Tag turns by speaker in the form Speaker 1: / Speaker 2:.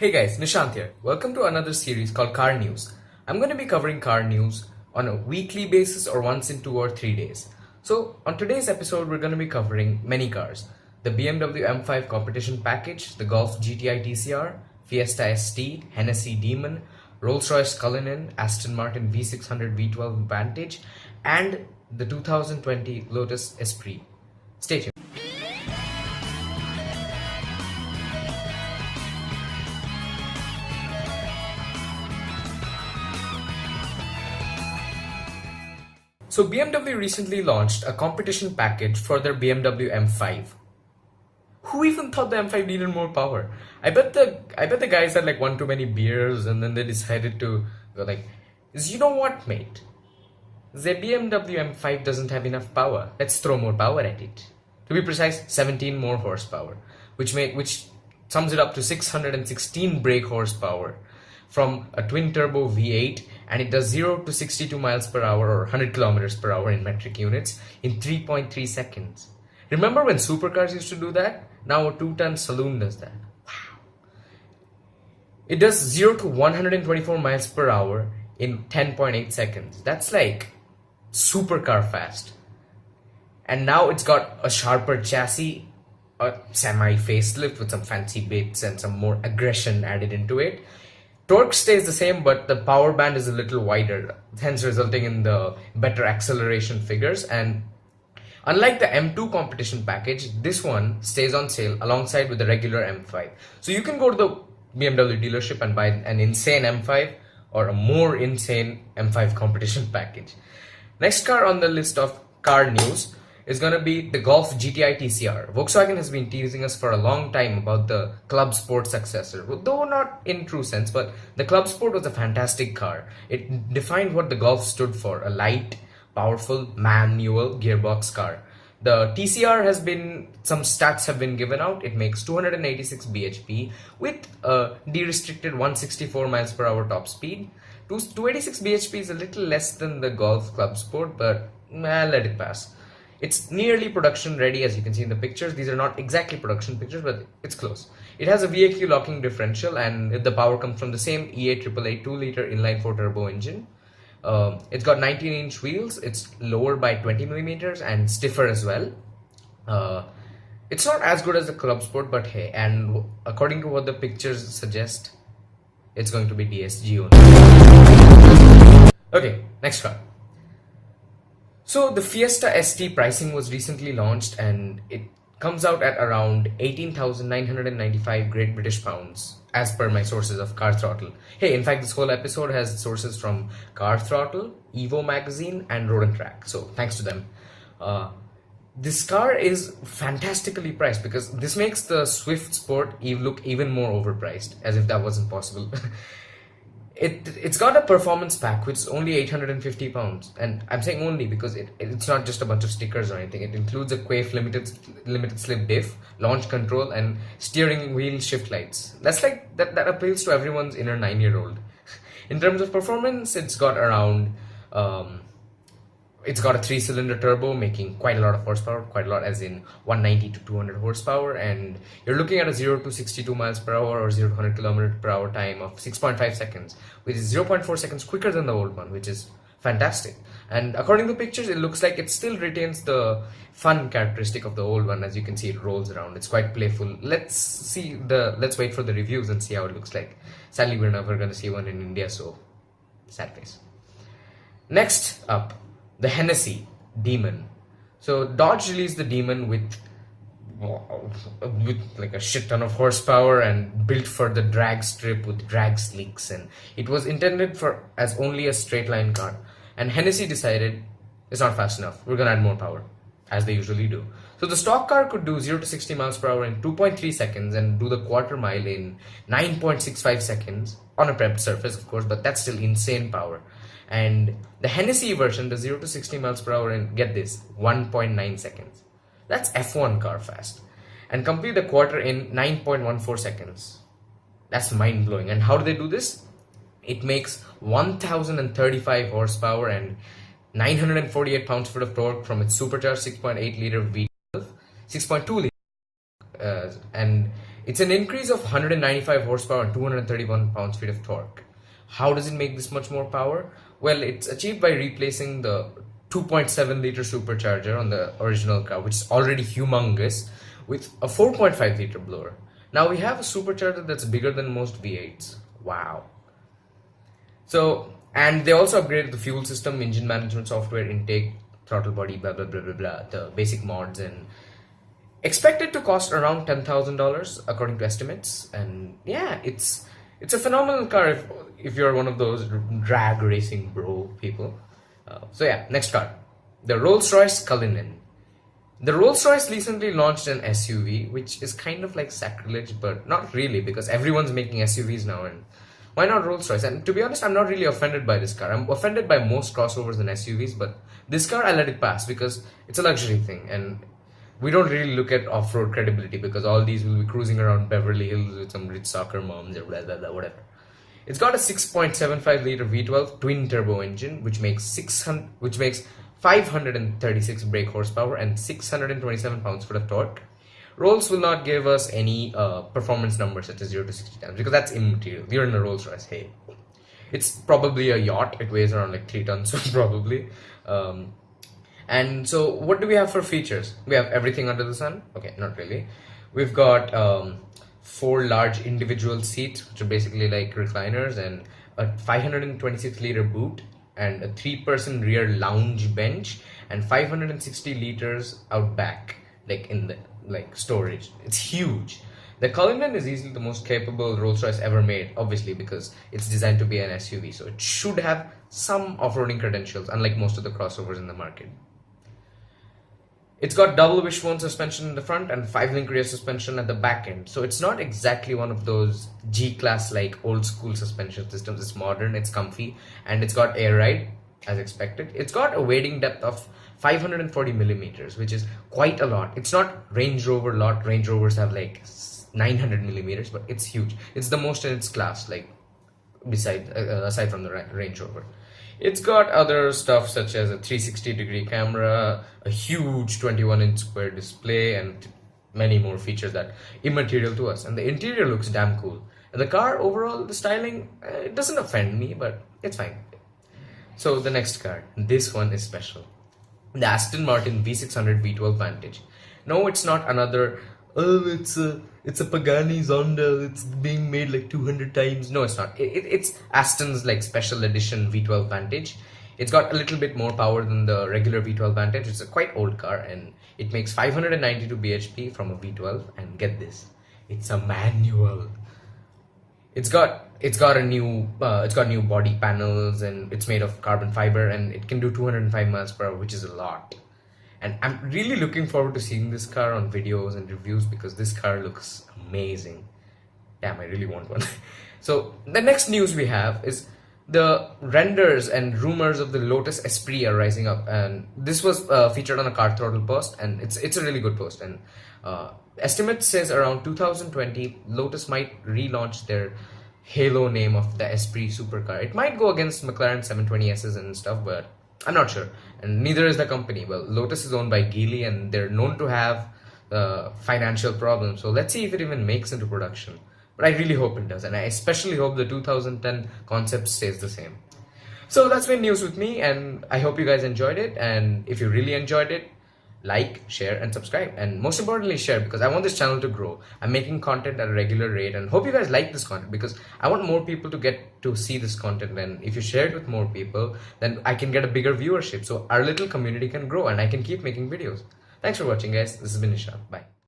Speaker 1: Hey guys, Nishant here. Welcome to another series called Car News. I'm going to be covering car news on a weekly basis or once in 2 or 3 days. So, on today's episode, we're going to be covering many cars: the BMW M5 competition package, the Golf GTI TCR, Fiesta ST, Hennessy Demon, Rolls-Royce Cullinan, Aston Martin V600 V12 Vantage, and the 2020 Lotus Esprit. Stay tuned. So BMW recently launched a competition package for their BMW M5. Who even thought the M5 needed more power? I bet the guys had like one too many beers and then they decided to go like, you know what, mate? The BMW M5 doesn't have enough power. Let's throw more power at it. To be precise, 17 more horsepower, which sums it up to 616 brake horsepower from a twin turbo V8, and it does 0 to 62 miles per hour or 100 kilometers per hour in metric units in 3.3 seconds. Remember when supercars used to do that? Now a 2-ton saloon does that. Wow. It does 0 to 124 miles per hour in 10.8 seconds. That's like supercar fast. And now it's got a sharper chassis, a semi facelift with some fancy bits and some more aggression added into it. Torque stays the same, but the power band is a little wider, hence resulting in the better acceleration figures. And unlike the M2 competition package, this one stays on sale alongside with the regular M5. So you can go to the BMW dealership and buy an insane M5 or a more insane M5 competition package. Next car on the list of car news is going to be the Golf GTI TCR. Volkswagen has been teasing us for a long time about the Club Sport successor, though not in true sense, but the Club Sport was a fantastic car. It defined what the Golf stood for: a light, powerful, manual gearbox car. The TCR some stats have been given out. It makes 286 bhp with a de-restricted 164 miles per hour top speed. 286 bhp is a little less than the Golf Club Sport, but let it pass. It's nearly production ready, as you can see in the pictures. These are not exactly production pictures, but it's close. It has a VAQ locking differential, and the power comes from the same EA888 2-liter inline-4 turbo engine. It's got 19-inch wheels. It's lower by 20 millimeters and stiffer as well. It's not as good as the Club Sport, but hey, and according to what the pictures suggest, it's going to be DSG only. Okay, next car. So the Fiesta ST pricing was recently launched, and it comes out at around 18,995 Great British pounds, as per my sources of Car Throttle. Hey, in fact, this whole episode has sources from Car Throttle, Evo Magazine, and Road and Track. So thanks to them. This car is fantastically priced because this makes the Swift Sport look even more overpriced, as if that wasn't possible. It's got a performance pack which is only 850 pounds, and I'm saying only because it's not just a bunch of stickers or anything. It includes a Quaife limited slip diff, launch control, and steering wheel shift lights. That appeals to everyone's inner 9-year-old. In terms of performance, it's got around it's got a 3-cylinder turbo making quite a lot of horsepower, quite a lot as in 190 to 200 horsepower, and you're looking at a 0 to 62 miles per hour or 0 to 100 kilometers per hour time of 6.5 seconds, which is 0.4 seconds quicker than the old one, which is fantastic. And according to pictures, it looks like it still retains the fun characteristic of the old one. As you can see, it rolls around. It's quite playful. Let's wait for the reviews and see how it looks like. Sadly, we're never going to see one in India, so sad face. Next up, the Hennessy Demon. So Dodge released the Demon with like a shit ton of horsepower and built for the drag strip with drag slicks, and it was intended for as only a straight line car. And Hennessy decided it's not fast enough. We're gonna add more power, as they usually do. So the stock car could do 0 to 60 miles per hour in 2.3 seconds and do the quarter mile in 9.65 seconds on a prepped surface, of course, but that's still insane power. And the Hennessy version does 0 to 60 miles per hour in, get this, 1.9 seconds. That's F1 car fast. And complete the quarter in 9.14 seconds. That's mind-blowing. And how do they do this? It makes 1,035 horsepower and 948 pounds-foot of torque from its supercharged 6.8-liter V12, 6.2 liter, and It's an increase of 195 horsepower and 231 pounds-feet of torque. How does it make this much more power? Well, it's achieved by replacing the 2.7-liter supercharger on the original car, which is already humongous, with a 4.5-liter blower. Now we have a supercharger that's bigger than most V8s. Wow. So, and they also upgraded the fuel system, engine management software, intake, throttle body, blah blah blah blah blah, the basic mods, and expected to cost around $10,000 according to estimates. And yeah, it's a phenomenal car if you're one of those drag racing bro people. So yeah, next car, the Rolls-Royce Cullinan. The Rolls-Royce recently launched an SUV, which is kind of like sacrilege, but not really, because everyone's making SUVs now, and why not Rolls-Royce? And to be honest, I'm not really offended by this car. I'm offended by most crossovers and SUVs, but this car I let it pass because it's a luxury thing, and we don't really look at off-road credibility because all these will be cruising around Beverly Hills with some rich soccer moms or blah blah blah, whatever. It's got a 6.75-liter V12 twin-turbo engine, which makes 536 brake horsepower and 627 pounds-foot of torque. Rolls will not give us any performance numbers such as 0 to 60 times because that's immaterial. We're in a Rolls Royce. Hey, it's probably a yacht. It weighs around like 3 tons probably. And so what do we have for features? We have everything under the sun. Okay, not really. We've got 4 large individual seats, which are basically like recliners, and a 526-liter boot, and a 3-person rear lounge bench, and 560 liters out back, like in the storage. It's huge. The Cullinan is easily the most capable Rolls-Royce ever made, obviously because it's designed to be an SUV, so it should have some off-roading credentials, unlike most of the crossovers in the market. It's got double wishbone suspension in the front and 5-link rear suspension at the back end. So it's not exactly one of those G-Class like old school suspension systems. It's modern, it's comfy, and it's got air ride as expected. It's got a wading depth of 540 millimeters, which is quite a lot. It's not Range Rover lot. Range Rovers have like 900 millimeters, but it's huge. It's the most in its class, like aside from the Range Rover. It's got other stuff such as a 360-degree camera, a huge 21-inch square display, and many more features that are immaterial to us. And the interior looks damn cool. And the car overall, the styling, it doesn't offend me, but it's fine. So the next car, this one is special. The Aston Martin V600 V12 Vantage. No, it's not another, it's a Pagani Zonda, it's being made like 200 times. No, it's not. It's Aston's like special edition V12 Vantage. It's got a little bit more power than the regular V12 Vantage. It's a quite old car, and it makes 592 bhp from a V12. And get this, it's a manual. It's got new body panels, and it's made of carbon fiber, and it can do 205 miles per hour, which is a lot. And I'm really looking forward to seeing this car on videos and reviews because this car looks amazing. Damn, I really want one. So the next news we have is the renders and rumors of the Lotus Esprit are rising up, and this was featured on a Car Throttle post, and it's a really good post. And estimate says around 2020 Lotus might relaunch their halo name of the Esprit supercar. It might go against McLaren 720Ss and stuff, but I'm not sure, and neither is the company. Well, Lotus is owned by Geely, and they're known to have financial problems, so let's see if it even makes into production. But I really hope it does, and I especially hope the 2010 concept stays the same. So that's been news with me, and I hope you guys enjoyed it. And if you really enjoyed it, like, share, and subscribe, and most importantly share, because I want this channel to grow. I'm making content at a regular rate, and hope you guys like this content because I want more people to get to see this content. And if you share it with more people, then I can get a bigger viewership, so our little community can grow and I can keep making videos. Thanks for watching, guys. This has been Ishan. Bye.